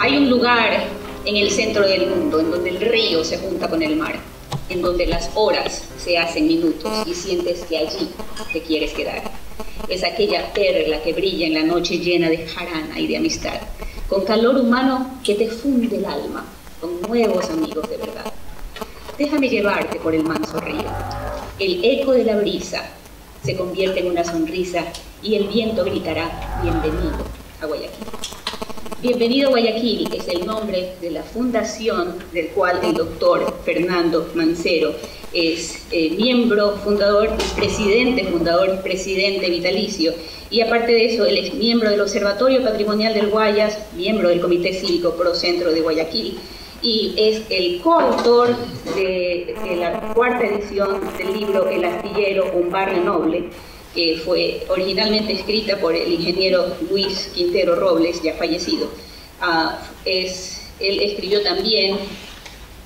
Hay un lugar en el centro del mundo en donde el río se junta con el mar, en donde las horas se hacen minutos y sientes que allí te quieres quedar. Es aquella perla que brilla en la noche llena de jarana y de amistad, con calor humano que te funde el alma, con nuevos amigos de verdad. Déjame llevarte por el manso río. El eco de la brisa se convierte en una sonrisa y el viento gritará: bienvenido a Guayaquil. Bienvenido a Guayaquil es el nombre de la fundación del cual el doctor Fernando Mancero es miembro fundador, presidente vitalicio, y aparte de eso, él es miembro del Observatorio Patrimonial del Guayas, miembro del Comité Cívico Pro Centro de Guayaquil, y es el coautor de la cuarta edición del libro El Astillero, un barrio noble, que fue originalmente escrita por el ingeniero Luis Quintero Robles, ya fallecido. Él escribió también,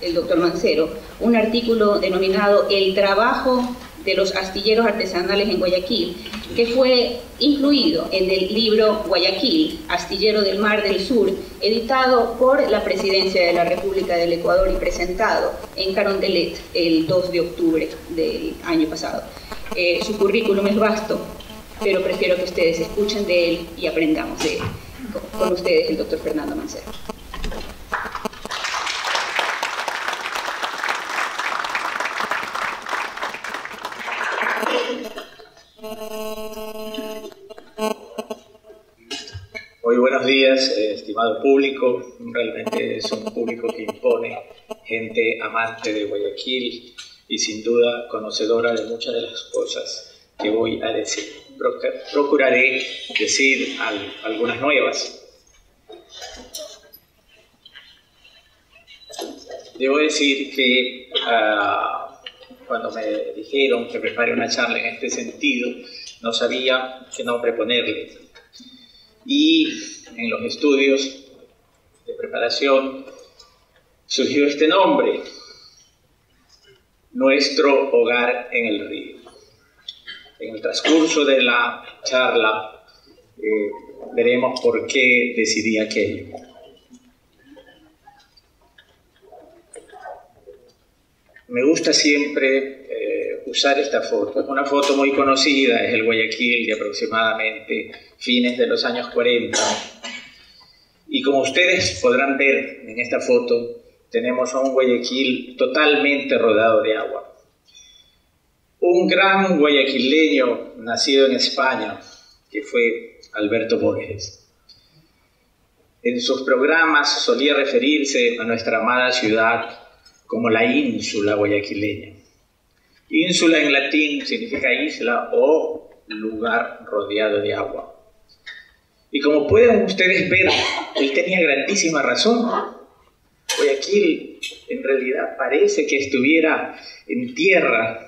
el doctor Mancero, un artículo denominado El trabajo de los astilleros artesanales en Guayaquil, que fue incluido en el libro Guayaquil, Astillero del Mar del Sur, editado por la Presidencia de la República del Ecuador y presentado en Carondelet el 2 de octubre del año pasado. Su currículum es vasto, pero prefiero que ustedes escuchen de él y aprendamos de él. Con ustedes, el doctor Fernando Mancero. Muy buenos días, estimado público. Realmente es un público que impone, gente amante de Guayaquil y sin duda conocedora de muchas de las cosas que voy a decir. Procuraré decir algunas nuevas. Debo decir que cuando me dijeron que prepare una charla en este sentido, no sabía qué nombre ponerle. Y en los estudios de preparación surgió este nombre: Nuestro Hogar en el Río. En el transcurso de la charla veremos por qué decidí aquello. Me gusta siempre usar esta foto. Es una foto muy conocida, es el Guayaquil de aproximadamente fines de los años 40. Y como ustedes podrán ver en esta foto, tenemos a un Guayaquil totalmente rodeado de agua. Un gran guayaquileño nacido en España, que fue Alberto Borges, en sus programas solía referirse a nuestra amada ciudad como la ínsula guayaquileña. Ínsula en latín significa isla o lugar rodeado de agua. Y como pueden ustedes ver, él tenía grandísima razón. Guayaquil en realidad parece que estuviera en tierra,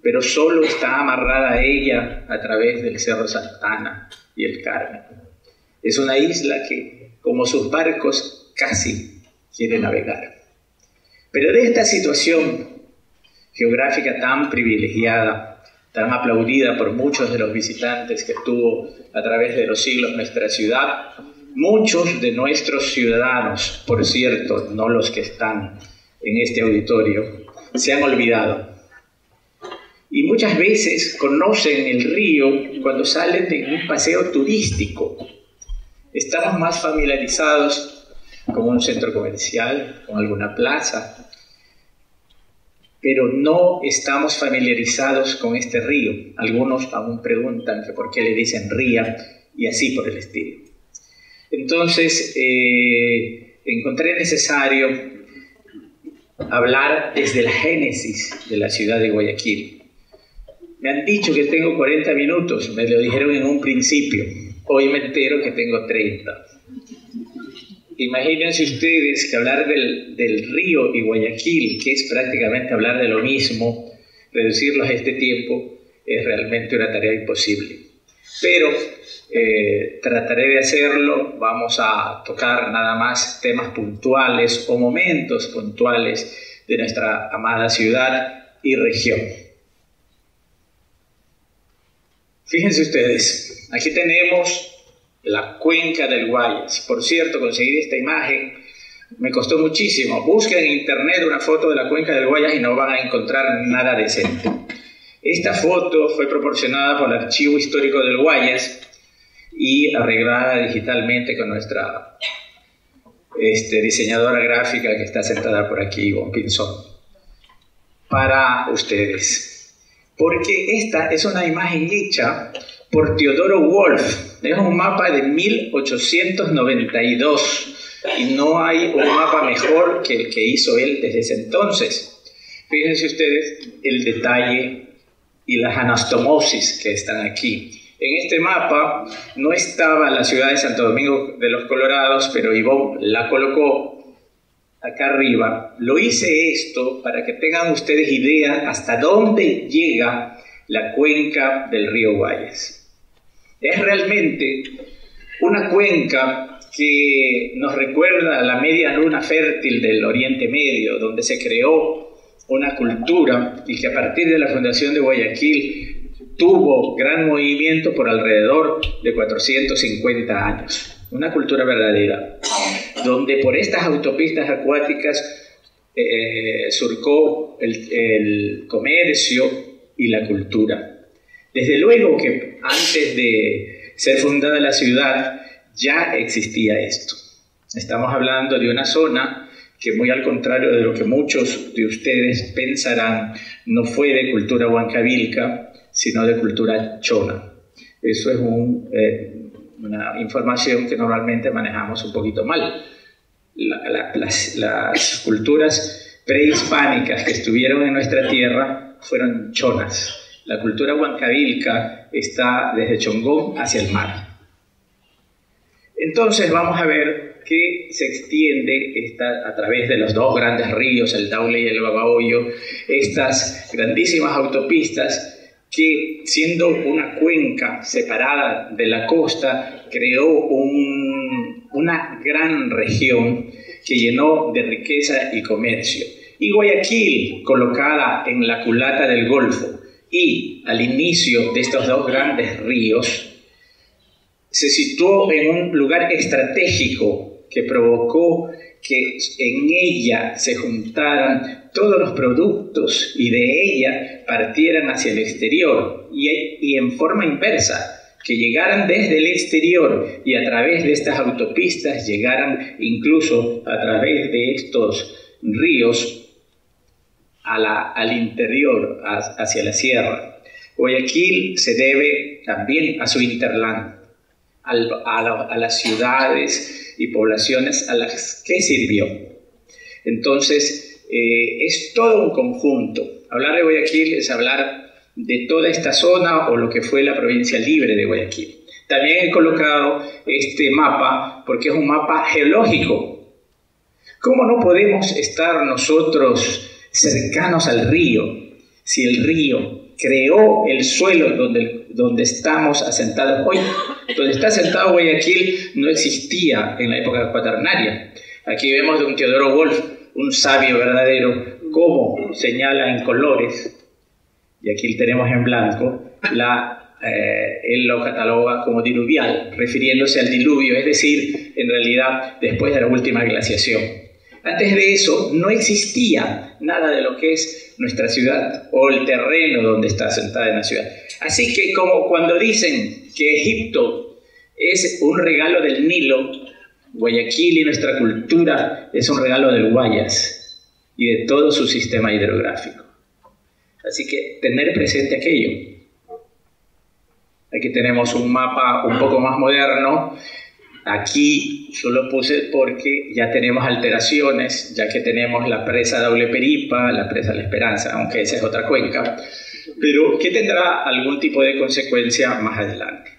pero solo está amarrada a ella a través del Cerro Santana y el Carmen. Es una isla que, como sus barcos, casi quiere navegar. Pero de esta situación geográfica tan privilegiada, tan aplaudida por muchos de los visitantes que tuvo a través de los siglos nuestra ciudad, muchos de nuestros ciudadanos, por cierto, no los que están en este auditorio, se han olvidado. Y muchas veces conocen el río cuando salen de un paseo turístico. Estamos más familiarizados con un centro comercial, con alguna plaza, pero no estamos familiarizados con este río. Algunos aún preguntan que por qué le dicen ría y así por el estilo. Entonces, encontré necesario hablar desde la génesis de la ciudad de Guayaquil. Me han dicho que tengo 40 minutos, me lo dijeron en un principio. Hoy me entero que tengo 30. Imagínense ustedes que hablar del río y Guayaquil, que es prácticamente hablar de lo mismo, reducirlos a este tiempo es realmente una tarea imposible. Pero trataré de hacerlo. Vamos a tocar nada más temas puntuales o momentos puntuales de nuestra amada ciudad y región. Fíjense ustedes, aquí tenemos la cuenca del Guayas. Por cierto, conseguir esta imagen me costó muchísimo. Busquen en internet una foto de la cuenca del Guayas y no van a encontrar nada decente. Esta foto fue proporcionada por el Archivo Histórico del Guayas y arreglada digitalmente con nuestra diseñadora gráfica que está sentada por aquí, Ivonne Pinzón, para ustedes. Porque esta es una imagen hecha por Teodoro Wolff. Es un mapa de 1892 y no hay un mapa mejor que el que hizo él desde ese entonces. Fíjense ustedes el detalle y las anastomosis que están aquí. En este mapa no estaba la ciudad de Santo Domingo de los Colorados, pero Ivonne la colocó acá arriba. Lo hice esto para que tengan ustedes idea hasta dónde llega la cuenca del río Guayas. Es realmente una cuenca que nos recuerda a la media luna fértil del Oriente Medio, donde se creó una cultura y que a partir de la fundación de Guayaquil tuvo gran movimiento por alrededor de 450 años. Una cultura verdadera, donde por estas autopistas acuáticas surcó el comercio y la cultura. Desde luego que antes de ser fundada la ciudad ya existía esto. Estamos hablando de una zona que, muy al contrario de lo que muchos de ustedes pensarán, no fue de cultura huancavilca, sino de cultura chona. Eso es una información que normalmente manejamos un poquito mal. Las culturas prehispánicas que estuvieron en nuestra tierra fueron chonas. La cultura huancavilca está desde Chongón hacia el mar. Entonces vamos a ver que se extiende a través de los dos grandes ríos, el Daule y el Babahoyo, estas grandísimas autopistas que, siendo una cuenca separada de la costa, creó una gran región que llenó de riqueza y comercio. Y Guayaquil, colocada en la culata del Golfo y al inicio de estos dos grandes ríos, se situó en un lugar estratégico que provocó que en ella se juntaran todos los productos y de ella partieran hacia el exterior y en forma inversa, que llegaran desde el exterior y a través de estas autopistas llegaran incluso a través de estos ríos al interior, hacia la sierra. Guayaquil se debe también a su hinterland, a las ciudades y poblaciones a las que sirvió. Entonces, es todo un conjunto. Hablar de Guayaquil es hablar de toda esta zona o lo que fue la provincia libre de Guayaquil. También he colocado este mapa porque es un mapa geológico. ¿Cómo no podemos estar nosotros cercanos al río si el río creó el suelo donde estamos asentados hoy? Donde está asentado Guayaquil no existía en la época cuaternaria. Aquí vemos de un Teodoro Wolff, un sabio verdadero, cómo señala en colores, y aquí tenemos en blanco, él lo cataloga como diluvial, refiriéndose al diluvio, es decir, en realidad después de la última glaciación. Antes de eso no existía nada de lo que es nuestra ciudad o el terreno donde está asentada en la ciudad. Así que, como cuando dicen que Egipto es un regalo del Nilo, Guayaquil y nuestra cultura es un regalo del Guayas y de todo su sistema hidrográfico. Así que tener presente aquello. Aquí tenemos un mapa un poco más moderno. Aquí yo lo puse porque ya tenemos alteraciones, ya que tenemos la presa Daule Peripa, la presa La Esperanza, aunque esa es otra cuenca, pero que tendrá algún tipo de consecuencia más adelante.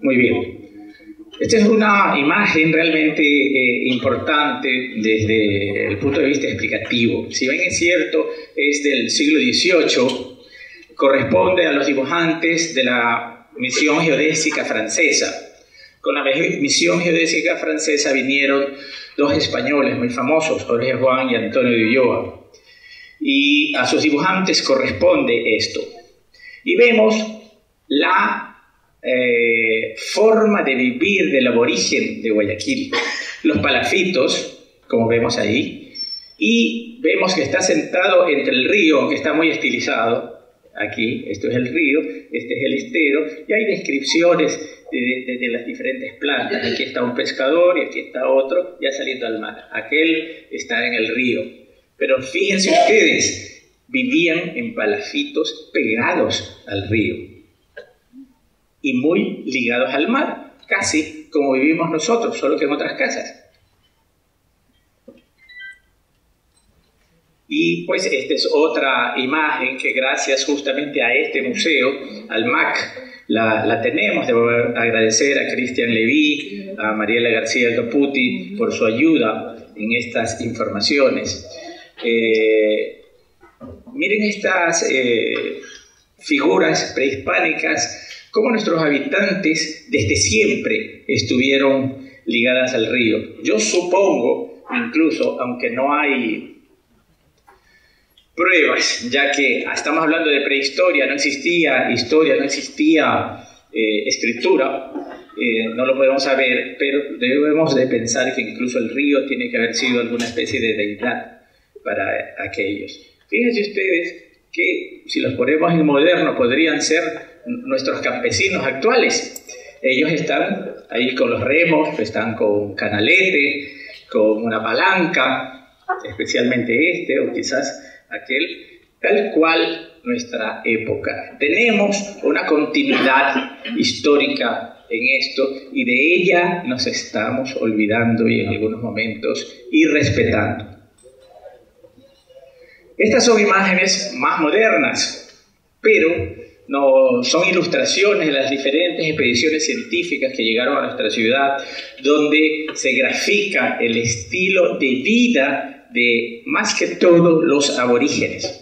Muy bien. Esta es una imagen realmente importante desde el punto de vista explicativo. Si bien es cierto, es del siglo XVIII, corresponde a los dibujantes de la misión geodésica francesa. Con la misión geodésica francesa vinieron dos españoles muy famosos, Jorge Juan y Antonio de Ulloa. Y a sus dibujantes corresponde esto. Y vemos la forma de vivir del aborigen de Guayaquil. Los palafitos, como vemos ahí, y vemos que está sentado entre el río, aunque está muy estilizado. Aquí, esto es el río, este es el estero, y hay descripciones de las diferentes plantas. Aquí está un pescador y aquí está otro, ya saliendo al mar. Aquel está en el río. Pero fíjense ustedes, vivían en palafitos pegados al río y muy ligados al mar, casi como vivimos nosotros, solo que en otras casas. Y pues esta es otra imagen que gracias justamente a este museo, al MAC, la tenemos. Debo agradecer a Cristian Levy, a Mariela García Caputi por su ayuda en estas informaciones. Miren estas figuras prehispánicas, cómo nuestros habitantes desde siempre estuvieron ligadas al río. Yo supongo, incluso, aunque no hay pruebas, ya que estamos hablando de prehistoria, no existía historia, no existía escritura, no lo podemos saber, pero debemos de pensar que incluso el río tiene que haber sido alguna especie de deidad para aquellos. Fíjense ustedes que si los ponemos en moderno podrían ser nuestros campesinos actuales. Ellos están ahí con los remos, están con canalete, con una palanca, especialmente este o quizás aquel, tal cual nuestra época. Tenemos una continuidad histórica en esto y de ella nos estamos olvidando y en algunos momentos irrespetando. Estas son imágenes más modernas, pero no son ilustraciones de las diferentes expediciones científicas que llegaron a nuestra ciudad, donde se grafica el estilo de vida de más que todo los aborígenes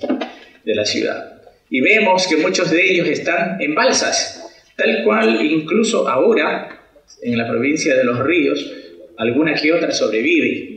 de la ciudad. Y vemos que muchos de ellos están en balsas, tal cual incluso ahora en la provincia de Los Ríos alguna que otra sobrevive.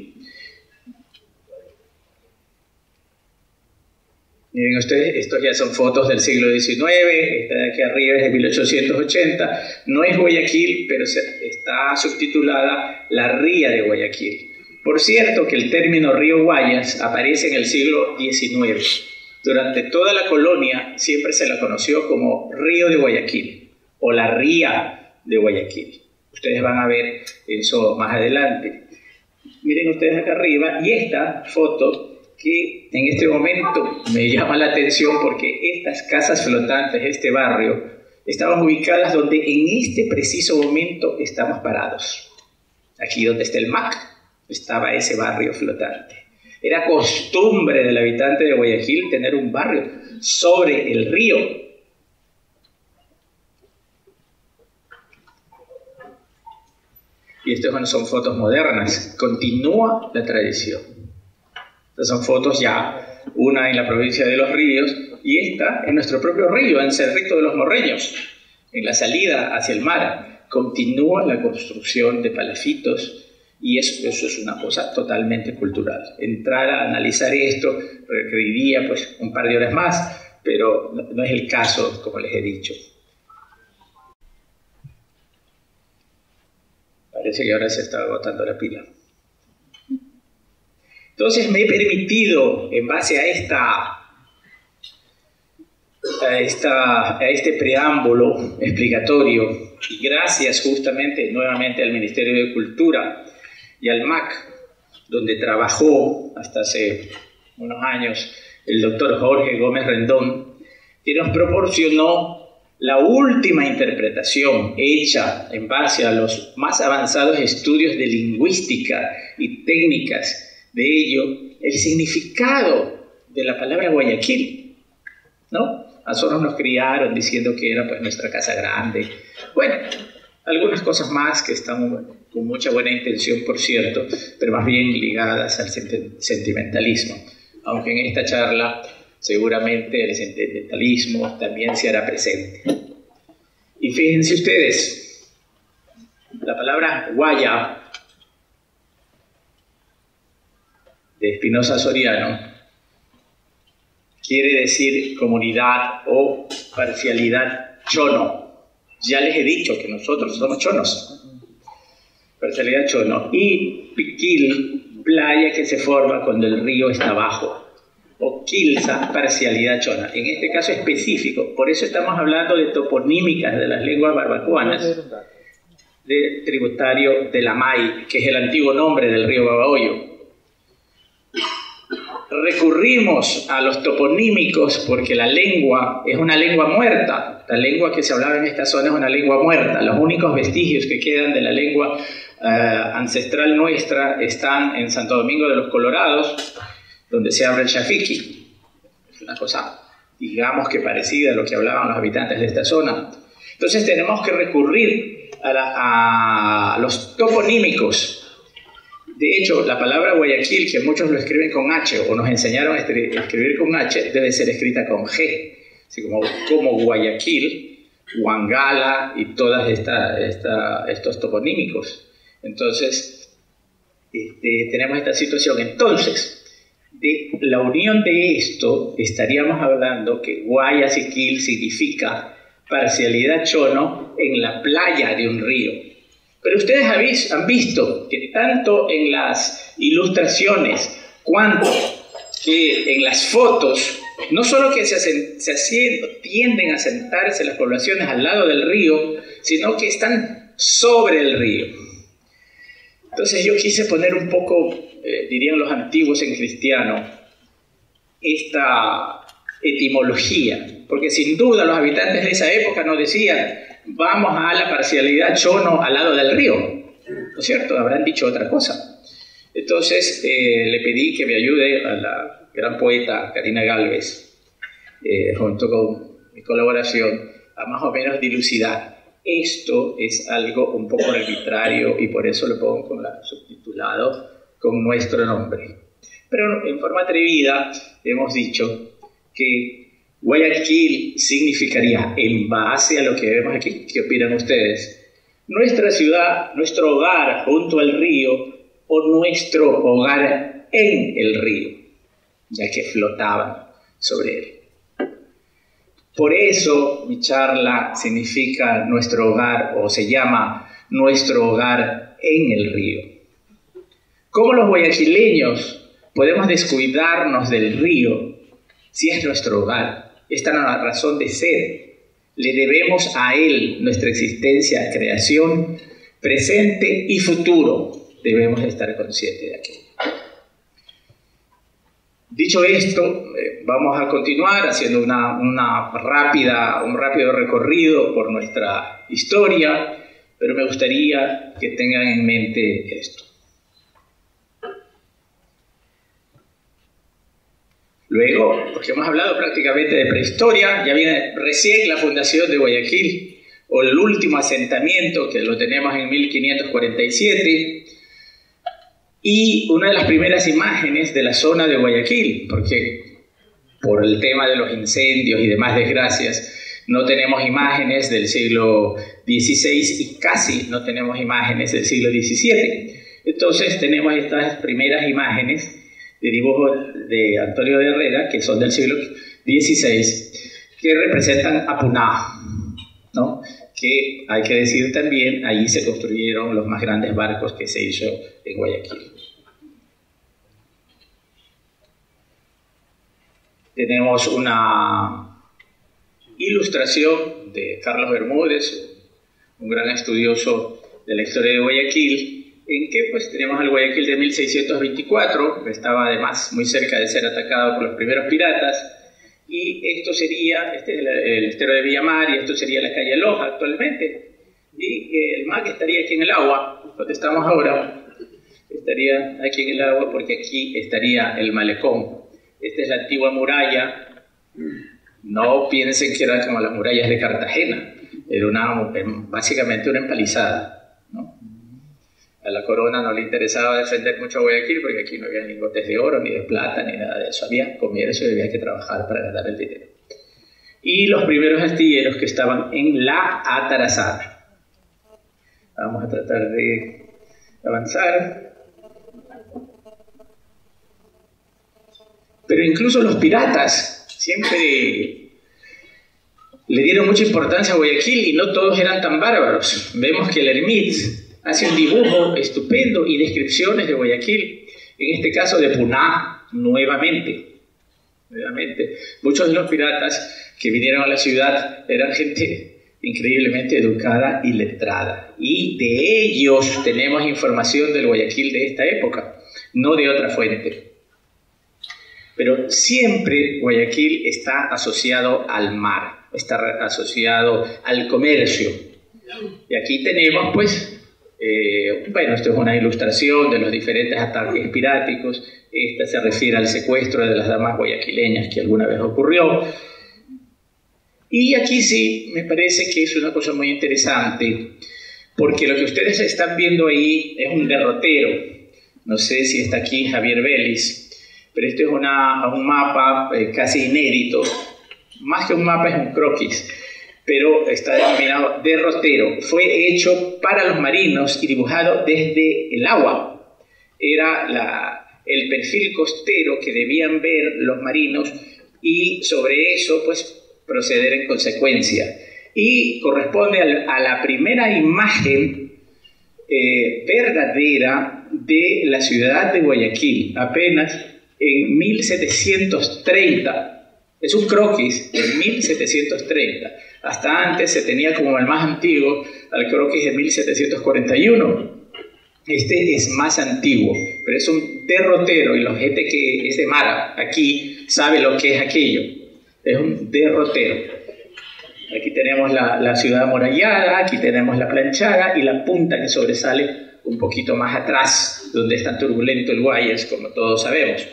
Miren ustedes, estos ya son fotos del siglo XIX, esta de aquí arriba es de 1880, no es Guayaquil, pero está subtitulada La Ría de Guayaquil. Por cierto que el término Río Guayas aparece en el siglo XIX. Durante toda la colonia siempre se la conoció como Río de Guayaquil o la Ría de Guayaquil. Ustedes van a ver eso más adelante. Miren ustedes acá arriba y esta foto que en este momento me llama la atención porque estas casas flotantes, este barrio, estaban ubicadas donde en este preciso momento estamos parados. Aquí donde está el MAC, estaba ese barrio flotante. Era costumbre del habitante de Guayaquil tener un barrio sobre el río. Y estas no son fotos modernas, continúa la tradición. Estas son fotos ya, una en la provincia de Los Ríos y esta en nuestro propio río, en Cerrito de los Morreños, en la salida hacia el mar. Continúa la construcción de palafitos. Y eso es una cosa totalmente cultural. Entrar a analizar esto requeriría pues un par de horas más, pero no es el caso, como les he dicho. Parece que ahora se está agotando la pila. Entonces me he permitido, en base a este preámbulo explicatorio, y gracias justamente nuevamente al Ministerio de Cultura y al MAC, donde trabajó hasta hace unos años el doctor Jorge Gómez Rendón, que nos proporcionó la última interpretación hecha en base a los más avanzados estudios de lingüística y técnicas de ello, el significado de la palabra Guayaquil, ¿no? A nosotros nos criaron diciendo que era pues nuestra casa grande. Bueno, algunas cosas más que están con mucha buena intención, por cierto, pero más bien ligadas al sentimentalismo. Aunque en esta charla seguramente el sentimentalismo también se hará presente. Y fíjense ustedes, la palabra guaya de Espinosa Soriano quiere decir comunidad o parcialidad chono. Ya les he dicho que nosotros somos chonos, parcialidad chono, y piquil, playa que se forma cuando el río está abajo, o quilza, parcialidad chona. En este caso específico, por eso estamos hablando de toponímicas de las lenguas barbacoanas, de tributario del Amay, que es el antiguo nombre del río Babahoyo. Recurrimos a los toponímicos porque la lengua es una lengua muerta. La lengua que se hablaba en esta zona es una lengua muerta. Los únicos vestigios que quedan de la lengua ancestral nuestra están en Santo Domingo de los Colorados, donde se habla el Shafiqui. Es una cosa, digamos que parecida a lo que hablaban los habitantes de esta zona. Entonces tenemos que recurrir a los toponímicos. De hecho, la palabra Guayaquil, que muchos lo escriben con H, o nos enseñaron a escribir con H, debe ser escrita con G. Así como Guayaquil, Huangala y todos estos toponímicos. Entonces, tenemos esta situación. Entonces, de la unión de esto, estaríamos hablando que Guayaquil significa parcialidad chono en la playa de un río. Pero ustedes han visto que tanto en las ilustraciones cuanto que en las fotos, no solo que tienden a sentarse las poblaciones al lado del río, sino que están sobre el río. Entonces yo quise poner un poco, dirían los antiguos en cristiano, esta etimología, porque sin duda los habitantes de esa época nos decían: vamos a la parcialidad chono al lado del río, ¿no es cierto? Habrán dicho otra cosa. Entonces le pedí que me ayude a la gran poeta Karina Galvez, junto con mi colaboración, a más o menos dilucidar. Esto es algo un poco arbitrario y por eso lo pongo con subtitulado con nuestro nombre. Pero en forma atrevida hemos dicho que Guayaquil significaría, en base a lo que vemos aquí, ¿qué opinan ustedes? Nuestra ciudad, nuestro hogar junto al río o nuestro hogar en el río, ya que flotaban sobre él. Por eso mi charla significa nuestro hogar, o se llama nuestro hogar en el río. ¿Cómo los guayaquileños podemos descuidarnos del río si es nuestro hogar? Esta es la razón de ser. Le debemos a él nuestra existencia, creación, presente y futuro. Debemos estar conscientes de aquello. Dicho esto, vamos a continuar haciendo un rápido recorrido por nuestra historia, pero me gustaría que tengan en mente esto. Luego, porque hemos hablado prácticamente de prehistoria, ya viene recién la fundación de Guayaquil, o el último asentamiento, que lo tenemos en 1547, y una de las primeras imágenes de la zona de Guayaquil, porque por el tema de los incendios y demás desgracias, no tenemos imágenes del siglo XVI y casi no tenemos imágenes del siglo XVII. Entonces tenemos estas primeras imágenes de dibujos de Antonio de Herrera, que son del siglo XVI, que representan a Puná, ¿no? Que hay que decir también, allí se construyeron los más grandes barcos que se hizo en Guayaquil. Tenemos una ilustración de Carlos Bermúdez, un gran estudioso de la historia de Guayaquil, en que pues tenemos al Guayaquil de 1624, que estaba además muy cerca de ser atacado por los primeros piratas, y esto sería, este es el estero de Villamar, y esto sería la calle Loja actualmente, y el mar que estaría aquí en el agua, donde estamos ahora, estaría aquí en el agua porque aquí estaría el malecón. Esta es la antigua muralla. No piensen que era como las murallas de Cartagena, era básicamente una empalizada, ¿no? A la corona no le interesaba defender mucho a Guayaquil porque aquí no había lingotes de oro, ni de plata, ni nada de eso. Había comercio y había que trabajar para ganar el dinero. Y los primeros astilleros que estaban en la Atarazada. Vamos a tratar de avanzar. Pero incluso los piratas siempre le dieron mucha importancia a Guayaquil y no todos eran tan bárbaros. Vemos que el Hermit hace un dibujo estupendo y descripciones de Guayaquil, en este caso de Puná, nuevamente. Muchos de los piratas que vinieron a la ciudad eran gente increíblemente educada y letrada. Y de ellos tenemos información del Guayaquil de esta época, no de otra fuente. Pero siempre Guayaquil está asociado al mar, está asociado al comercio. Y aquí tenemos, pues, bueno, esto es una ilustración de los diferentes ataques piráticos. Esta se refiere al secuestro de las damas guayaquileñas que alguna vez ocurrió. Y aquí sí, me parece que es una cosa muy interesante, porque lo que ustedes están viendo ahí es un derrotero. No sé si está aquí Javier Vélez, pero esto es un mapa casi inédito. Más que un mapa, es un croquis, pero está denominado derrotero. Fue hecho para los marinos y dibujado desde el agua. Era el perfil costero que debían ver los marinos y sobre eso, pues, proceder en consecuencia. Y corresponde a la primera imagen verdadera de la ciudad de Guayaquil, apenas en 1730. Es un croquis de 1730. Hasta antes se tenía como el más antiguo al croquis de 1741. Este es más antiguo, pero es un derrotero, y la gente que es de Mara aquí sabe lo que es aquello. Es un derrotero. Aquí tenemos la ciudad amurallada, aquí tenemos la planchada y la punta que sobresale un poquito más atrás, donde es tan turbulento el Guayas, como todos sabemos.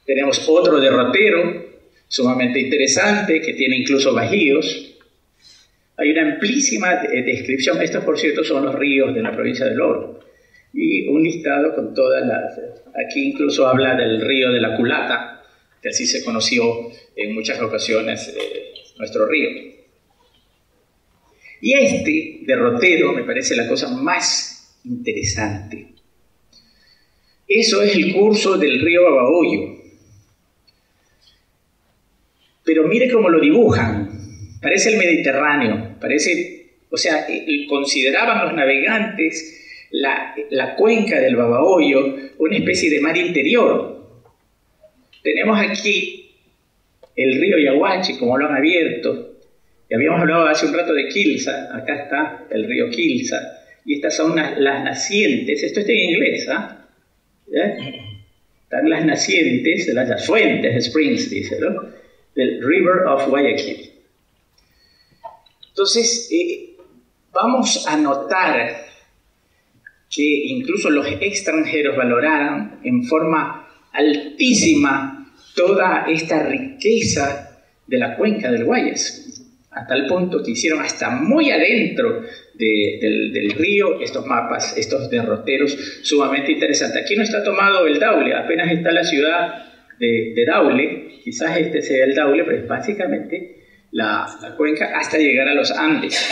Tenemos otro derrotero, sumamente interesante, que tiene incluso bajíos. Hay una amplísima descripción. Estos, por cierto, son los ríos de la provincia del Oro. Y un listado con todas las... Aquí incluso habla del río de la Culata, que así se conoció en muchas ocasiones nuestro río. Y este derrotero me parece la cosa más interesante. Eso es el curso del río Babahoyo. Pero mire cómo lo dibujan. Parece el Mediterráneo, parece, o sea, consideraban los navegantes la cuenca del Babahoyo una especie de mar interior. Tenemos aquí el río Yaguachi, como lo han abierto, y habíamos hablado hace un rato de Quilza. Acá está el río Quilza, y estas son las nacientes. Esto está en inglés, ¿ah? Están las nacientes, las fuentes, springs, dice, ¿no?, del River of Guayaquil. Entonces, vamos a notar que incluso los extranjeros valoraron en forma altísima toda esta riqueza de la cuenca del Guayas, a tal punto que hicieron hasta muy adentro del río estos mapas, estos derroteros sumamente interesantes. Aquí no está tomado el Daule, apenas está la ciudad de Daule. Quizás este sea el Daule, pero es básicamente la cuenca hasta llegar a los Andes.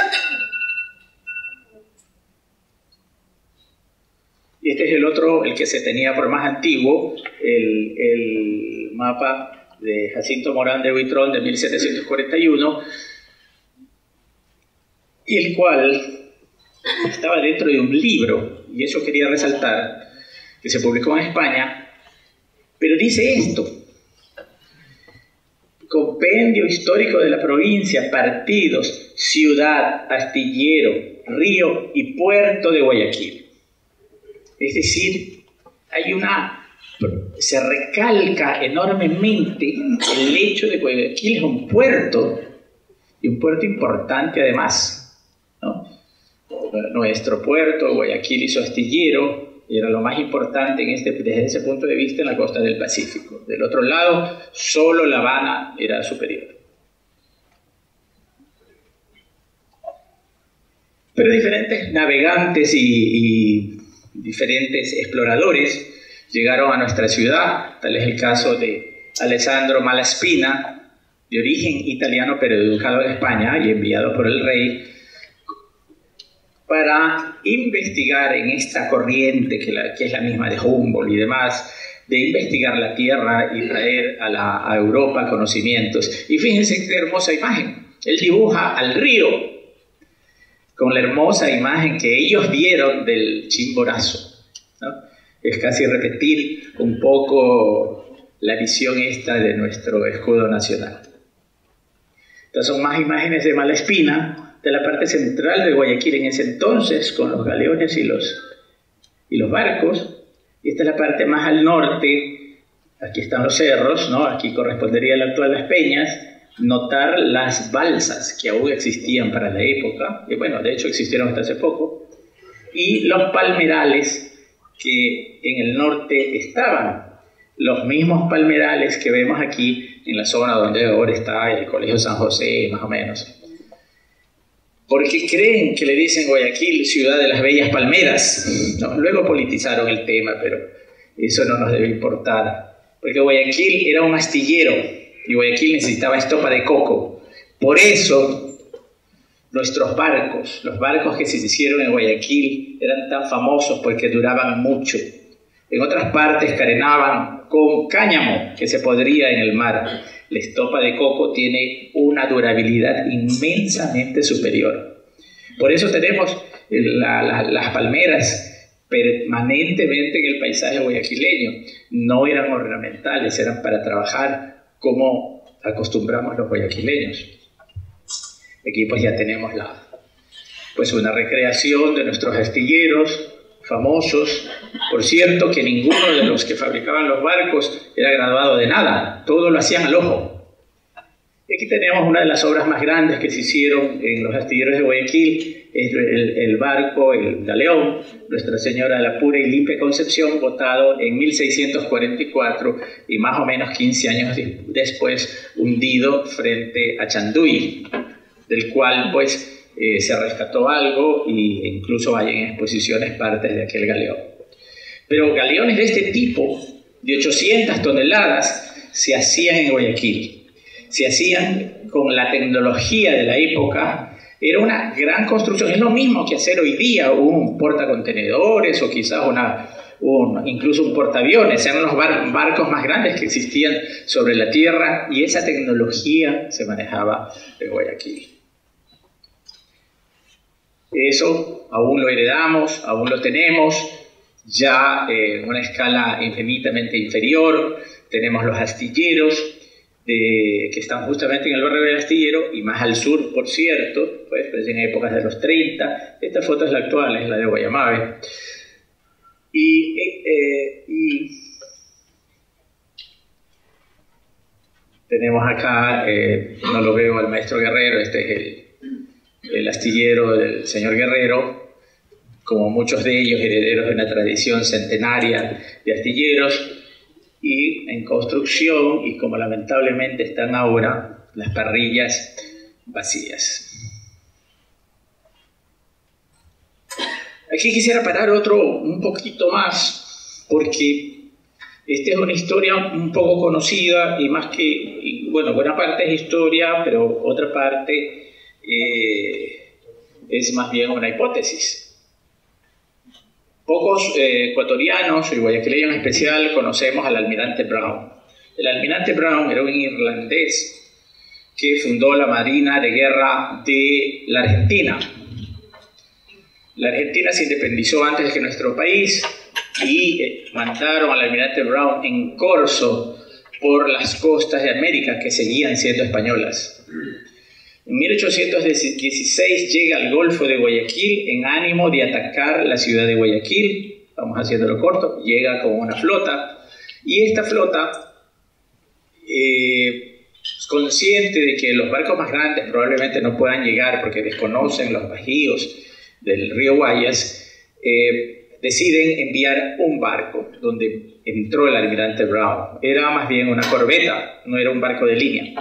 Y este es el otro, el que se tenía por más antiguo, el mapa de Jacinto Morán de Buitrón de 1741, y el cual estaba dentro de un libro, y eso quería resaltar, que se publicó en España, pero dice esto: compendio histórico de la provincia, partidos, ciudad, astillero, río y puerto de Guayaquil. Es decir, se recalca enormemente el hecho de que Guayaquil es un puerto, y un puerto importante además, ¿no? Nuestro puerto, Guayaquil y su astillero, era lo más importante desde ese punto de vista en la costa del Pacífico. Del otro lado, solo La Habana era superior. Pero diferentes navegantes y diferentes exploradores llegaron a nuestra ciudad. Tal es el caso de Alessandro Malaspina, de origen italiano pero educado en España y enviado por el rey para investigar en esta corriente que es la misma de Humboldt y demás, de investigar la tierra y traer a Europa conocimientos. Y fíjense qué hermosa imagen. Él dibuja al río con la hermosa imagen que ellos dieron del Chimborazo, ¿no? Es casi repetir un poco la visión esta de nuestro escudo nacional. Estas son más imágenes de Malaspina, de la parte central de Guayaquil en ese entonces, con los galeones y los barcos. Y esta es la parte más al norte. Aquí están los cerros, ¿no? Aquí correspondería a la actual Las Peñas. Notar las balsas que aún existían para la época, y bueno, de hecho existieron hasta hace poco, y los palmerales que en el norte estaban, los mismos palmerales que vemos aquí en la zona donde ahora está el Colegio San José, más o menos. Porque creen que le dicen Guayaquil, ciudad de las bellas palmeras. No, luego politizaron el tema, pero eso no nos debe importar, porque Guayaquil era un astillero, y Guayaquil necesitaba estopa de coco. Por eso nuestros barcos, los barcos que se hicieron en Guayaquil, eran tan famosos porque duraban mucho. En otras partes carenaban con cáñamo que se podría en el mar. La estopa de coco tiene una durabilidad inmensamente superior. Por eso tenemos las palmeras permanentemente en el paisaje guayaquileño. No eran ornamentales, eran para trabajar como acostumbramos los guayaquileños. Aquí pues ya tenemos una recreación de nuestros astilleros famosos. Por cierto, que ninguno de los que fabricaban los barcos era graduado de nada, todo lo hacían al ojo. Y aquí tenemos una de las obras más grandes que se hicieron en los astilleros de Guayaquil, es el barco, el galeón, Nuestra Señora de la Pura y Limpia Concepción, botado en 1644 y más o menos 15 años después hundido frente a Chanduy, del cual pues se rescató algo e incluso hay en exposiciones partes de aquel galeón. Pero galeones de este tipo, de 800 toneladas, se hacían en Guayaquil. Se hacían con la tecnología de la época. Era una gran construcción. Es lo mismo que hacer hoy día un portacontenedores o quizás incluso un portaaviones. Eran los barcos más grandes que existían sobre la tierra y esa tecnología se manejaba en Guayaquil. Eso aún lo heredamos, aún lo tenemos, ya en una escala infinitamente inferior. Tenemos los astilleros, que están justamente en el barrio del Astillero y más al sur, por cierto, pues en épocas de los 30. Esta foto es la actual, es la de Guayamave. Y tenemos acá, no lo veo al maestro Guerrero, este es el astillero del señor Guerrero, como muchos de ellos herederos de una tradición centenaria de astilleros, y en construcción, y como lamentablemente están ahora las parrillas vacías. Aquí quisiera parar un poquito más, porque esta es una historia un poco conocida, y más que, bueno, buena parte es historia, pero otra parte es más bien una hipótesis. Pocos ecuatorianos y guayaquileños en especial conocemos al almirante Brown. El almirante Brown era un irlandés que fundó la Marina de Guerra de la Argentina. La Argentina se independizó antes que nuestro país y mandaron al almirante Brown en corso por las costas de América que seguían siendo españolas. En 1816 llega al Golfo de Guayaquil en ánimo de atacar la ciudad de Guayaquil. Vamos haciéndolo corto. Llega con una flota y esta flota, consciente de que los barcos más grandes probablemente no puedan llegar porque desconocen los bajíos del río Guayas, deciden enviar un barco donde entró el almirante Brown. Era más bien una corbeta, no era un barco de línea.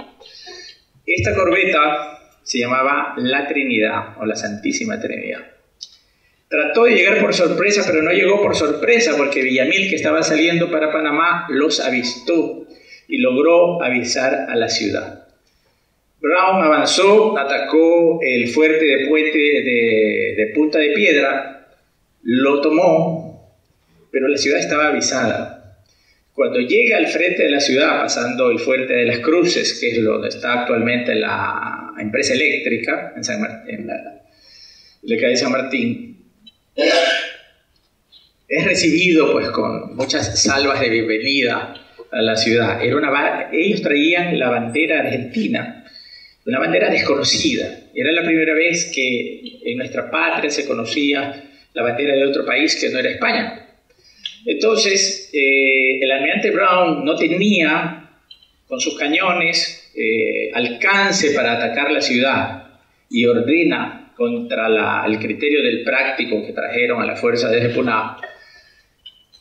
Esta corbeta se llamaba La Trinidad o la Santísima Trinidad. Trató de llegar por sorpresa, pero no llegó por sorpresa porque Villamil, que estaba saliendo para Panamá, los avistó y logró avisar a la ciudad. Brown avanzó, atacó el fuerte de Puente de Punta de Piedra, lo tomó, pero la ciudad estaba avisada. Cuando llega al frente de la ciudad, pasando el Fuerte de las Cruces, que es donde está actualmente la empresa eléctrica, en la calle San Martín, es recibido pues con muchas salvas de bienvenida a la ciudad. Ellos traían la bandera argentina, una bandera desconocida. Era la primera vez que en nuestra patria se conocía la bandera de otro país que no era España. Entonces, el almirante Brown no tenía, con sus cañones, alcance para atacar la ciudad y ordena, contra el criterio del práctico que trajeron a la fuerza desde Puná,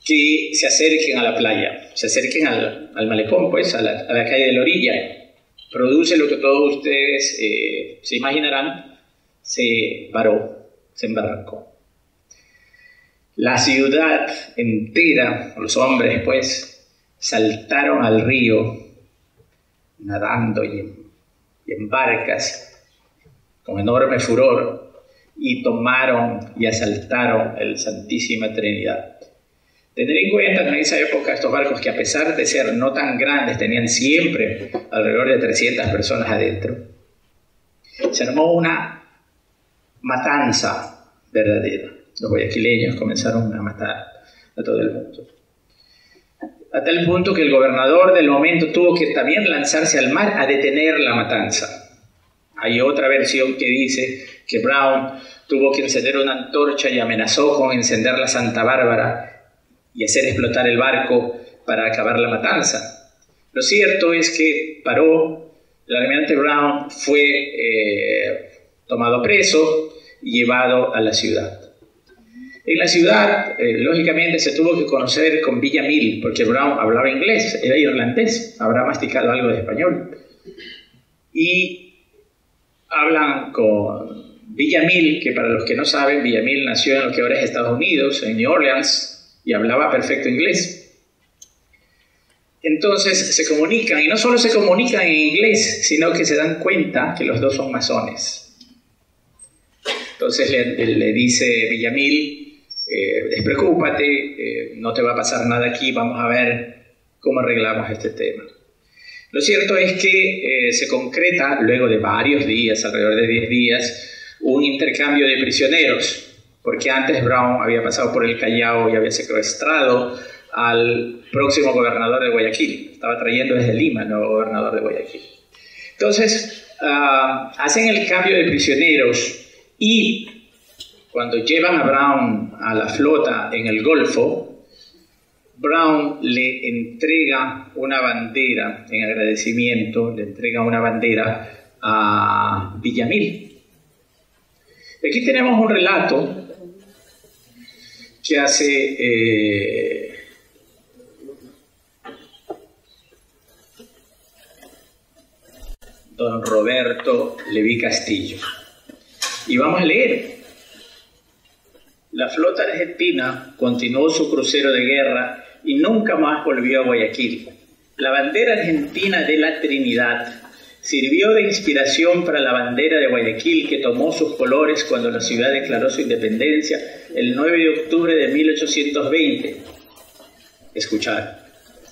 que se acerquen a la playa, se acerquen al malecón, pues, a la calle de la orilla. Produce lo que todos ustedes se imaginarán, se paró, se embarcó. La ciudad entera, los hombres, pues, saltaron al río, nadando y en barcas, con enorme furor, y tomaron y asaltaron el Santísima Trinidad. Tener en cuenta que en esa época estos barcos, que a pesar de ser no tan grandes, tenían siempre alrededor de 300 personas adentro, se armó una matanza verdadera. Los guayaquileños comenzaron a matar a todo el mundo. A tal punto que el gobernador del momento tuvo que también lanzarse al mar a detener la matanza. Hay otra versión que dice que Brown tuvo que encender una antorcha y amenazó con encender la Santa Bárbara y hacer explotar el barco para acabar la matanza. Lo cierto es que paró, el almirante Brown fue tomado preso y llevado a la ciudad. En la ciudad, lógicamente, se tuvo que conocer con Villamil, porque Brown hablaba inglés, era irlandés, habrá masticado algo de español. Y hablan con Villamil, que para los que no saben, Villamil nació en lo que ahora es Estados Unidos, en New Orleans, y hablaba perfecto inglés. Entonces se comunican, y no solo se comunican en inglés, sino que se dan cuenta que los dos son masones. Entonces le dice Villamil: despreocúpate, no te va a pasar nada aquí, vamos a ver cómo arreglamos este tema. Lo cierto es que se concreta, luego de varios días, alrededor de 10 días, un intercambio de prisioneros, porque antes Brown había pasado por el Callao y había secuestrado al próximo gobernador de Guayaquil. Estaba trayendo desde Lima el nuevo gobernador de Guayaquil. Entonces, hacen el cambio de prisioneros y cuando llevan a Brown a la flota en el Golfo, Brown le entrega una bandera en agradecimiento, le entrega una bandera a Villamil. Aquí tenemos un relato que hace don Roberto Leví Castillo. Y vamos a leer. La flota argentina continuó su crucero de guerra y nunca más volvió a Guayaquil. La bandera argentina de la Trinidad sirvió de inspiración para la bandera de Guayaquil, que tomó sus colores cuando la ciudad declaró su independencia el 9 de octubre de 1820. Escuchad.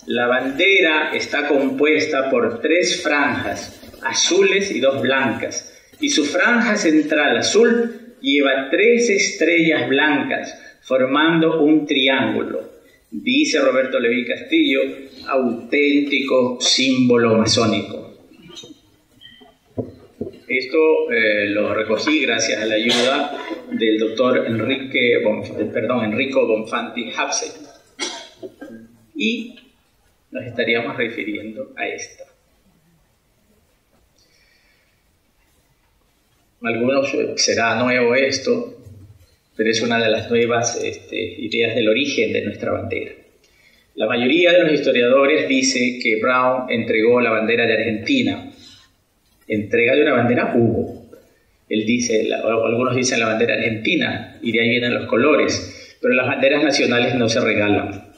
La bandera está compuesta por 3 franjas, azules y 2 blancas, y su franja central azul lleva 3 estrellas blancas formando un triángulo. Dice Roberto Leví Castillo, auténtico símbolo masónico. Esto lo recogí gracias a la ayuda del doctor Enrico Bonfanti Hapsey. Y nos estaríamos refiriendo a esta. Algunos será nuevo esto, pero es una de las nuevas ideas del origen de nuestra bandera. La mayoría de los historiadores dice que Brown entregó la bandera de Argentina. Entrega de una bandera hubo. Él dice, algunos dicen la bandera argentina, y de ahí vienen los colores, pero las banderas nacionales no se regalan,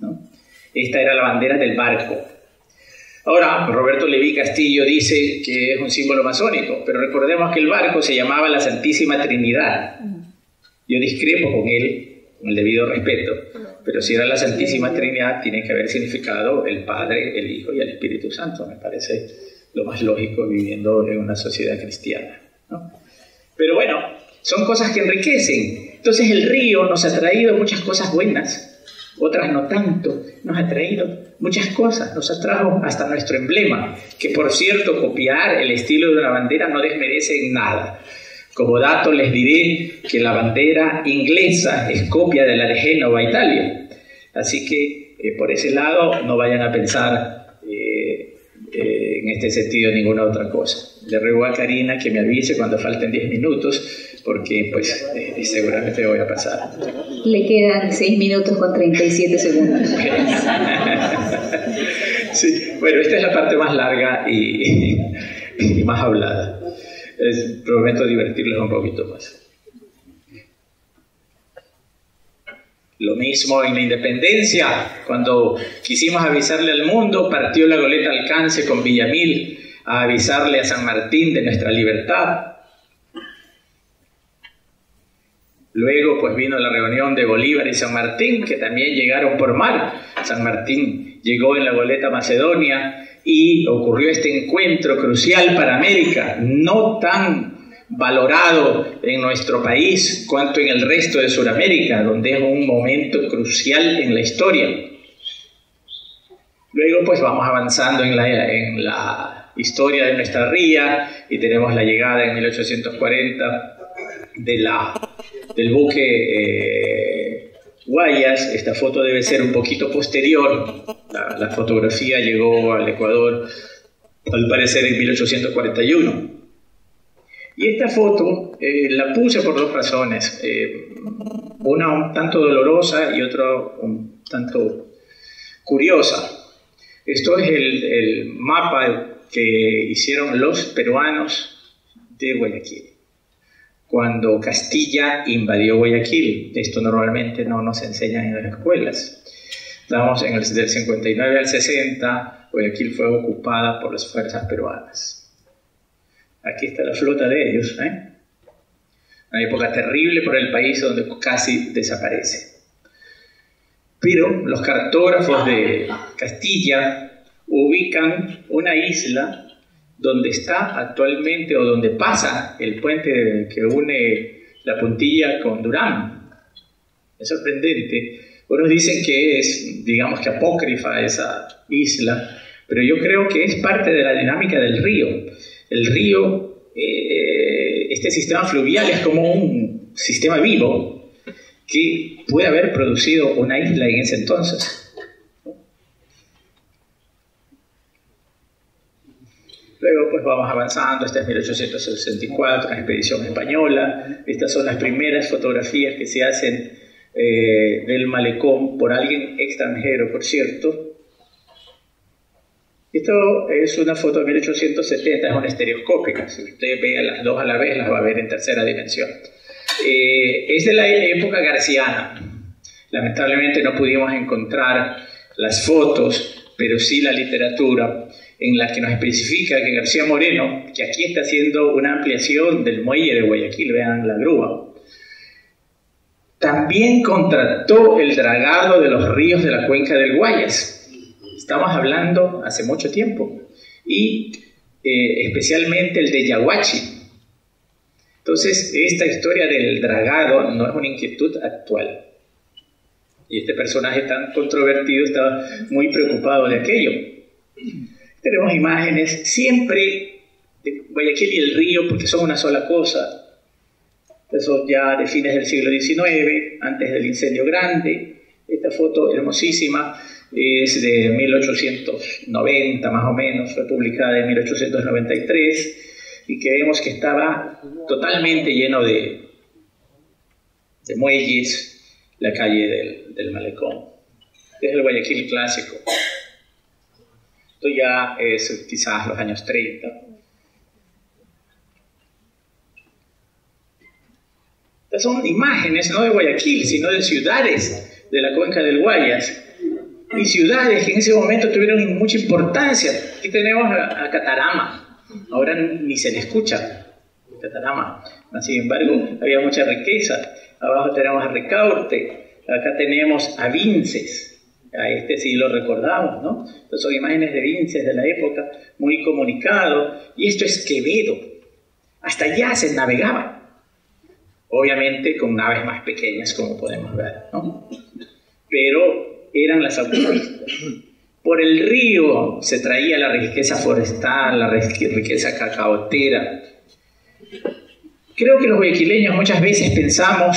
¿no? Esta era la bandera del barco. Ahora, Roberto Leví Castillo dice que es un símbolo masónico, pero recordemos que el barco se llamaba la Santísima Trinidad. Yo discrepo con él, el debido respeto, pero si era la Santísima Trinidad, tiene que haber significado el Padre, el Hijo y el Espíritu Santo. Me parece lo más lógico viviendo en una sociedad cristiana, ¿no? Pero bueno, son cosas que enriquecen. Entonces el río nos ha traído muchas cosas buenas, otras no tanto. Nos ha traído muchas cosas, nos atrajo hasta nuestro emblema, que por cierto, copiar el estilo de una bandera no desmerece en nada. Como dato les diré que la bandera inglesa es copia de la de Génova, Italia. Así que por ese lado no vayan a pensar en este sentido ninguna otra cosa. Le ruego a Karina que me avise cuando falten 10 minutos, porque pues seguramente voy a pasar. Le quedan 6 minutos con 37 segundos. Sí, bueno, esta es la parte más larga y más hablada. Prometo divertirles un poquito más. Lo mismo en la independencia, cuando quisimos avisarle al mundo, partió la goleta Alcance con Villamil a avisarle a San Martín de nuestra libertad. Luego pues vino la reunión de Bolívar y San Martín, que también llegaron por mar. San Martín llegó en la goleta Macedonia y ocurrió este encuentro crucial para América, no tan valorado en nuestro país cuanto en el resto de Sudamérica, donde es un momento crucial en la historia. Luego pues vamos avanzando en la historia de nuestra ría y tenemos la llegada en 1840 del buque Guayas. Esta foto debe ser un poquito posterior. La fotografía llegó al Ecuador al parecer en 1841. Y esta foto la puse por dos razones, una un tanto dolorosa y otra un tanto curiosa. Esto es el mapa que hicieron los peruanos de Guayaquil cuando Castilla invadió Guayaquil. Esto normalmente no nos enseñan en las escuelas. Estamos del 59 al 60, Guayaquil fue ocupada por las fuerzas peruanas. Aquí está la flota de ellos, una época terrible para el país donde casi desaparece. Pero los cartógrafos de Castilla ubican una isla donde está actualmente o donde pasa el puente que une la Puntilla con Durán. Es sorprendente. Unos dicen que es, digamos que apócrifa esa isla, pero yo creo que es parte de la dinámica del río. El río, este sistema fluvial es como un sistema vivo que puede haber producido una isla en ese entonces. Luego pues vamos avanzando, esta es 1864, la expedición española. Estas son las primeras fotografías que se hacen del malecón por alguien extranjero, por cierto. Esto es una foto de 1870, es una estereoscópica. Si usted ve a las dos a la vez, las va a ver en tercera dimensión. Es de la época garciana. Lamentablemente no pudimos encontrar las fotos, pero sí la literatura, en la que nos especifica que García Moreno, que aquí está haciendo una ampliación del muelle de Guayaquil, vean la grúa, también contrató el dragado de los ríos de la cuenca del Guayas. Estamos hablando hace mucho tiempo, y especialmente el de Yaguachi. Entonces, esta historia del dragado no es una inquietud actual. Y este personaje tan controvertido estaba muy preocupado de aquello. Tenemos imágenes siempre de Guayaquil y el río porque son una sola cosa. Eso ya de fines del siglo XIX, antes del incendio grande. Esta foto hermosísima es de 1890 más o menos, fue publicada en 1893 y que vemos que estaba totalmente lleno de muelles, la calle del malecón. Es el Guayaquil clásico. Esto ya es quizás los años 30. Estas son imágenes no de Guayaquil, sino de ciudades de la cuenca del Guayas. Y ciudades que en ese momento tuvieron mucha importancia. Aquí tenemos a Catarama, ahora ni se le escucha Catarama, sin embargo había mucha riqueza. Abajo tenemos a Ricaurte, Acá tenemos a Vinces, a este sí lo recordamos, ¿no? Entonces son imágenes de Vinces de la época, muy comunicado, y esto es Quevedo. Hasta allá se navegaba, obviamente con naves más pequeñas, como podemos ver, ¿no? Pero eran las autopistas. Por el río se traía la riqueza forestal, la riqueza cacaotera. Creo que los guayaquileños muchas veces pensamos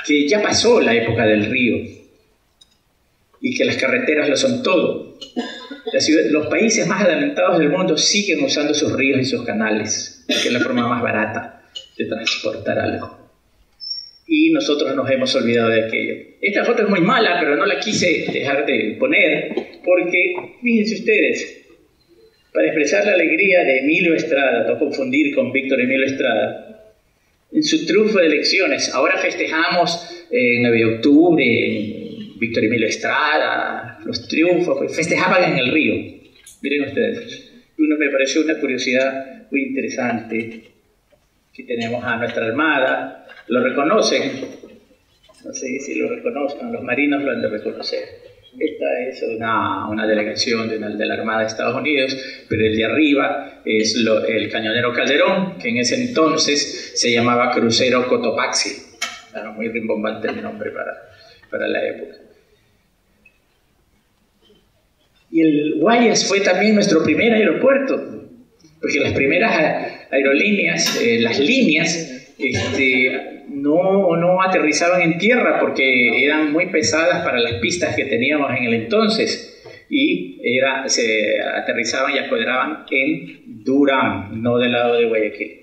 que ya pasó la época del río y que las carreteras lo son todo. Los países más adelantados del mundo siguen usando sus ríos y sus canales, que es la forma más barata de transportar algo. Y nosotros nos hemos olvidado de aquello. Esta foto es muy mala, pero no la quise dejar de poner, porque, fíjense ustedes, para expresar la alegría de Emilio Estrada, no confundir con Víctor Emilio Estrada, en su triunfo de elecciones. Ahora festejamos en 9 de octubre, Víctor Emilio Estrada, los triunfos, pues festejaban en el río. Miren ustedes, me pareció una curiosidad muy interesante, que tenemos a nuestra armada. ¿Lo reconocen? No sé si lo reconozcan, los marinos lo han de reconocer. Esta es una delegación de la Armada de Estados Unidos, pero el de arriba es el cañonero Calderón, que en ese entonces se llamaba Crucero Cotopaxi. Era muy rimbombante el nombre para la época. Y el Guayas fue también nuestro primer aeropuerto, porque las primeras aerolíneas, las líneas, no aterrizaban en tierra porque eran muy pesadas para las pistas que teníamos en el entonces, y se aterrizaban y apodraban en Durán, no del lado de Guayaquil.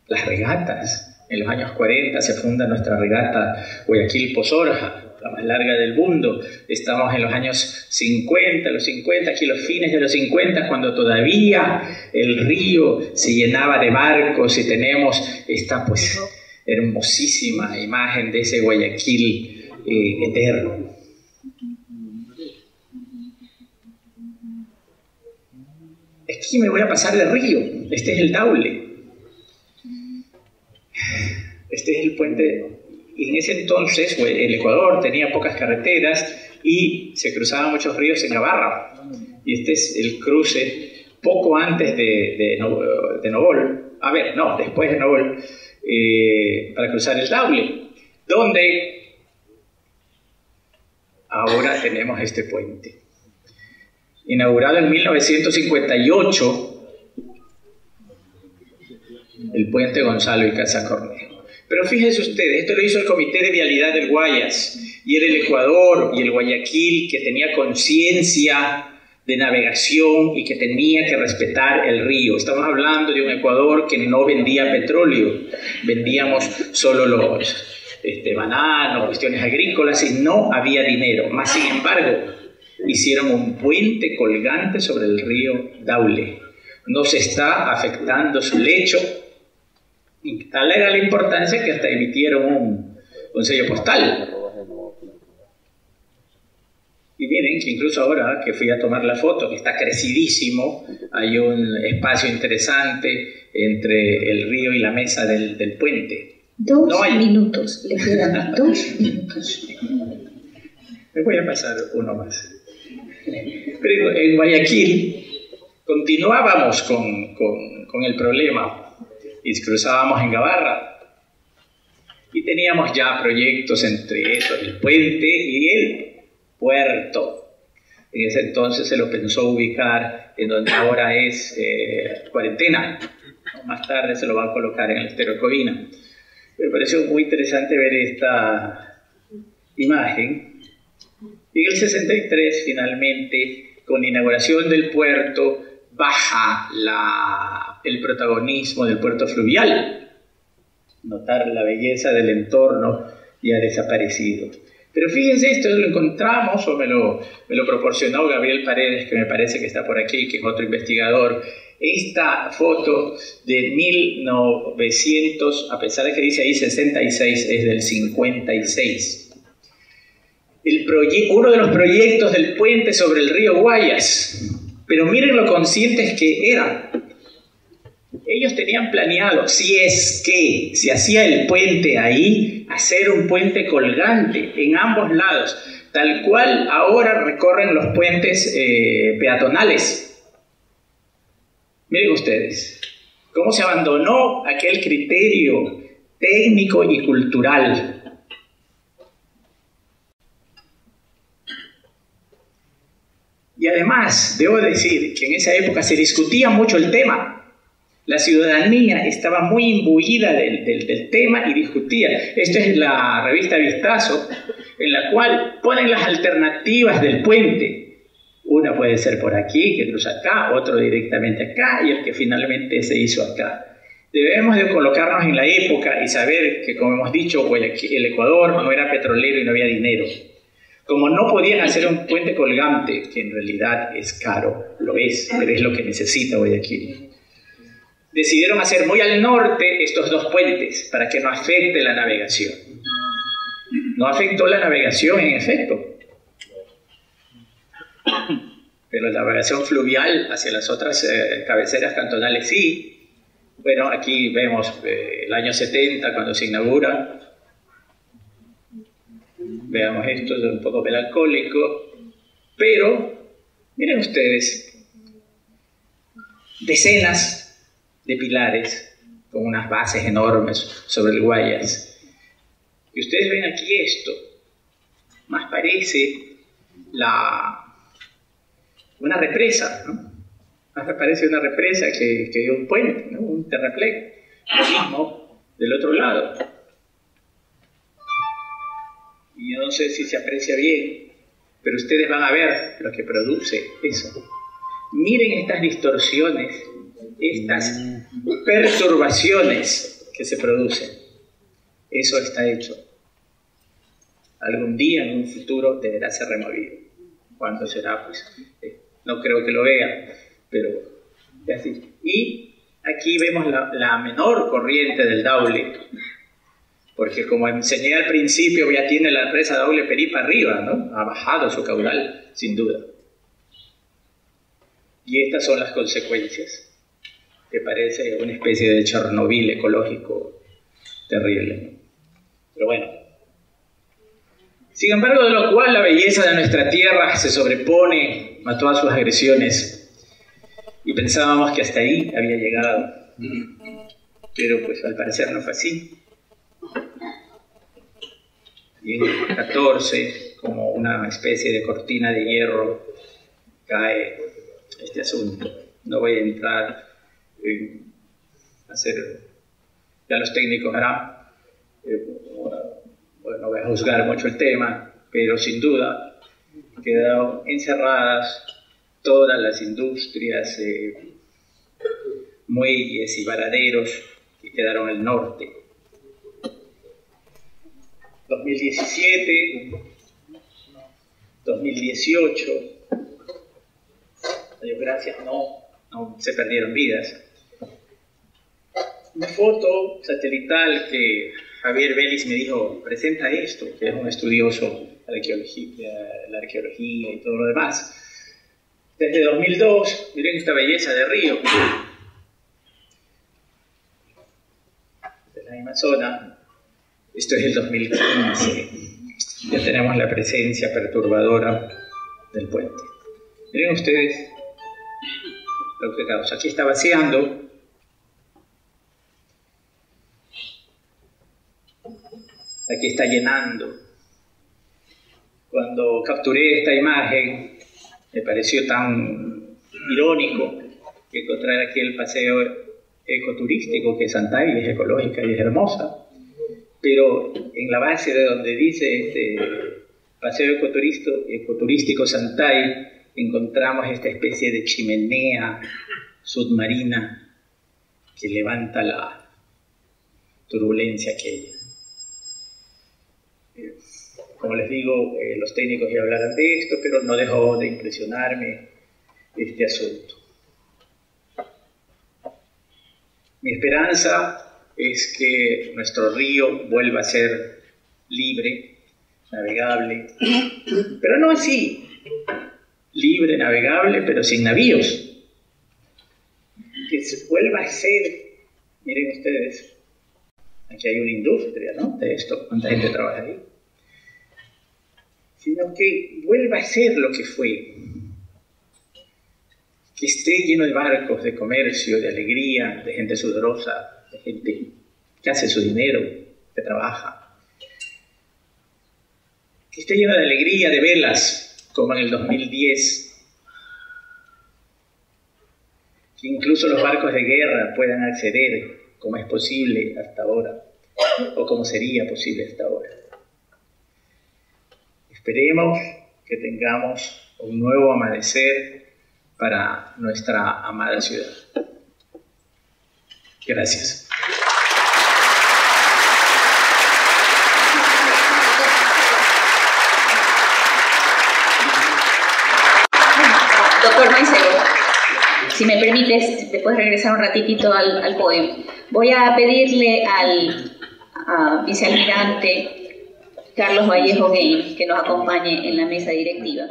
Las regatas, en los años 40 se funda nuestra regata Guayaquil-Pozorja, la más larga del mundo. Estamos en los años 50, aquí los fines de los 50, cuando todavía el río se llenaba de barcos, y tenemos esta pues hermosísima imagen de ese Guayaquil eterno. Aquí me voy a pasar de río. Este es el Daule. Este es el puente. Y en ese entonces el Ecuador tenía pocas carreteras y se cruzaban muchos ríos en Navarra. Y este es el cruce poco antes de Novol. A ver, no, después de Novol, para cruzar el Daule, donde ahora tenemos este puente. Inaugurado en 1958, el puente Gonzalo y Casacornejo. Pero fíjense ustedes, esto lo hizo el Comité de Vialidad del Guayas, y era el Ecuador y el Guayaquil que tenía conciencia de navegación y que tenía que respetar el río. Estamos hablando de un Ecuador que no vendía petróleo, vendíamos solo los bananos, cuestiones agrícolas, y no había dinero. Más sin embargo, hicieron un puente colgante sobre el río Daule. No se está afectando su lecho. Y tal era la importancia que hasta emitieron un sello postal. Y miren que incluso ahora que fui a tomar la foto, que está crecidísimo, hay un espacio interesante entre el río y la mesa del puente. 2 minutos, le quedan 2 minutos. Me voy a pasar uno más. Pero en Guayaquil continuábamos con el problema. Y cruzábamos en Gabarra, y teníamos ya proyectos, entre esos el puente y el puerto. En ese entonces se lo pensó ubicar en donde ahora es Cuarentena. Más tarde se lo va a colocar en el Estero Covina. Me pareció muy interesante ver esta imagen. Y en el 63, finalmente, con la inauguración del puerto, baja el protagonismo del puerto fluvial. Notar la belleza del entorno ya desaparecido. Pero fíjense, esto lo encontramos, o me lo proporcionó Gabriel Paredes, que me parece que está por aquí, que es otro investigador. Esta foto de 1900, a pesar de que dice ahí 66, es del 56. Uno de los proyectos del puente sobre el río Guayas. Pero miren lo conscientes que eran. Ellos tenían planeado, si es que se hacía el puente ahí, hacer un puente colgante en ambos lados, tal cual ahora recorren los puentes peatonales. Miren ustedes, cómo se abandonó aquel criterio técnico y cultural. Y además, debo decir que en esa época se discutía mucho el tema. La ciudadanía estaba muy imbuida del tema y discutía. Esto es la revista Vistazo, en la cual ponen las alternativas del puente. Una puede ser por aquí, que cruza acá, otro directamente acá, y el que finalmente se hizo acá. Debemos de colocarnos en la época y saber que, como hemos dicho, el Ecuador no era petrolero y no había dinero. Como no podían hacer un puente colgante, que en realidad es caro, lo es, pero es lo que necesita Guayaquil, decidieron hacer muy al norte estos dos puentes para que no afecte la navegación. No afectó la navegación, en efecto, pero la navegación fluvial hacia las otras cabeceras cantonales sí. Bueno, aquí vemos el año 70 cuando se inaugura. Veamos esto, es un poco melancólico, pero miren ustedes, decenas de pilares con unas bases enormes sobre el Guayas. Y ustedes ven aquí esto, más parece una represa, ¿no? Más parece una represa que un puente, ¿no? Un terraplén. Lo mismo del otro lado. Y yo no sé si se aprecia bien, pero ustedes van a ver lo que produce eso. Miren estas distorsiones, estas perturbaciones que se producen. Eso está hecho. Algún día, en un futuro, deberá ser removido. ¿Cuándo será? Pues no creo que lo vean, pero es así. Y aquí vemos la menor corriente del Daule, porque como enseñé al principio, ya tiene la presa Daule Peripa arriba, ¿no? Ha bajado su caudal, sin duda. Y estas son las consecuencias, que parece una especie de Chernobyl ecológico terrible, ¿no? Pero bueno. Sin embargo, de lo cual la belleza de nuestra tierra se sobrepone a todas sus agresiones. Y pensábamos que hasta ahí había llegado. Pero pues al parecer no fue así. Y en el 14, como una especie de cortina de hierro, cae este asunto. No voy a entrar a hacer, ya los técnicos harán, no voy a juzgar mucho el tema, pero sin duda quedaron encerradas todas las industrias, muelles y varaderos que quedaron al norte. 2017, 2018, gracias, no se perdieron vidas. Una foto satelital que Javier Vélez me dijo, presenta esto, que es un estudioso de la arqueología y todo lo demás. Desde 2002, miren esta belleza de río. De la misma zona. Esto es el 2015. Ya tenemos la presencia perturbadora del puente. Miren ustedes lo que causa. Aquí está vaciando. Aquí está llenando. Cuando capturé esta imagen, me pareció tan irónico que encontrar aquí el paseo ecoturístico, que es Santay, es ecológica y es hermosa. Pero en la base de donde dice este paseo ecoturístico Santay, encontramos esta especie de chimenea submarina que levanta la turbulencia aquella. Como les digo, los técnicos ya hablarán de esto, pero no dejó de impresionarme este asunto. Mi esperanza es que nuestro río vuelva a ser libre, navegable, pero no así, libre, navegable, pero sin navíos. que se vuelva a ser, miren ustedes, aquí hay una industria, ¿no?, de esto, cuánta gente trabaja ahí, sino que vuelva a ser lo que fue, que esté lleno de barcos, de comercio, de alegría, de gente sudorosa, de gente que hace su dinero, que trabaja, que esté lleno de alegría, de velas, como en el 2010, que incluso los barcos de guerra puedan acceder, como es posible hasta ahora, o como sería posible hasta ahora. Esperemos que tengamos un nuevo amanecer para nuestra amada ciudad. Gracias. Doctor Mancero, si me permites, te puedes regresar un ratitito al podio. Voy a pedirle al vicealmirante Carlos Vallejo Game que nos acompañe en la mesa directiva.